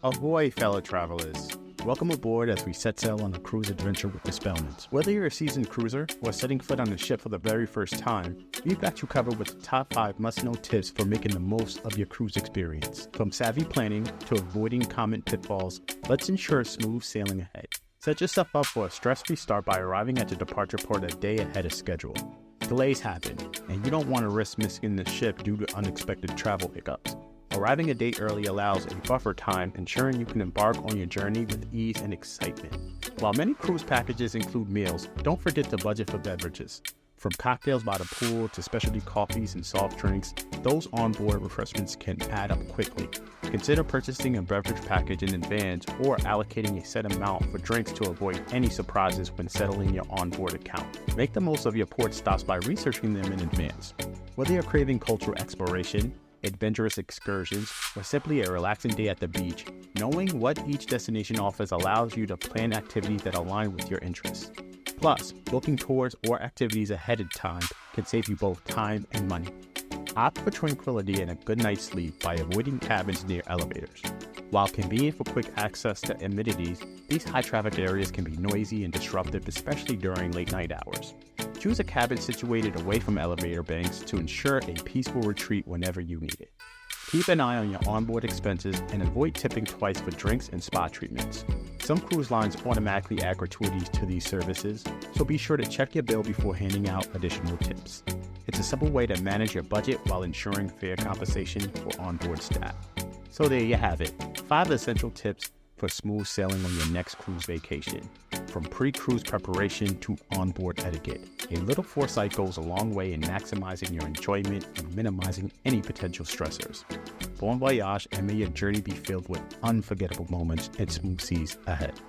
Ahoy, fellow travelers! Welcome aboard as we set sail on a cruise adventure with the Spellmans. Whether you're a seasoned cruiser or setting foot on a ship for the very first time, we've got you covered with the top 5 must-know tips for making the most of your cruise experience. From savvy planning to avoiding common pitfalls, let's ensure smooth sailing ahead. Set yourself up for a stress-free start by arriving at your departure port a day ahead of schedule. Delays happen, and you don't want to risk missing the ship due to unexpected travel hiccups. Arriving a day early allows a buffer time, ensuring you can embark on your journey with ease and excitement. While many cruise packages include meals, don't forget to budget for beverages. From cocktails by the pool to specialty coffees and soft drinks, those onboard refreshments can add up quickly. Consider purchasing a beverage package in advance or allocating a set amount for drinks to avoid any surprises when settling your onboard account. Make the most of your port stops by researching them in advance. Whether you're craving cultural exploration, adventurous excursions, or simply a relaxing day at the beach, knowing what each destination offers allows you to plan activities that align with your interests. Plus, booking tours or activities ahead of time can save you both time and money. Opt for tranquility and a good night's sleep by avoiding cabins near elevators. While convenient for quick access to amenities, these high-traffic areas can be noisy and disruptive, especially during late-night hours. Choose a cabin situated away from elevator banks to ensure a peaceful retreat whenever you need it. Keep an eye on your onboard expenses and avoid tipping twice for drinks and spa treatments. Some cruise lines automatically add gratuities to these services, so be sure to check your bill before handing out additional tips. It's a simple way to manage your budget while ensuring fair compensation for onboard staff. So there you have it, 5 essential tips for smooth sailing on your next cruise vacation. From pre-cruise preparation to onboard etiquette, a little foresight goes a long way in maximizing your enjoyment and minimizing any potential stressors. Bon voyage, and may your journey be filled with unforgettable moments and smooth seas ahead.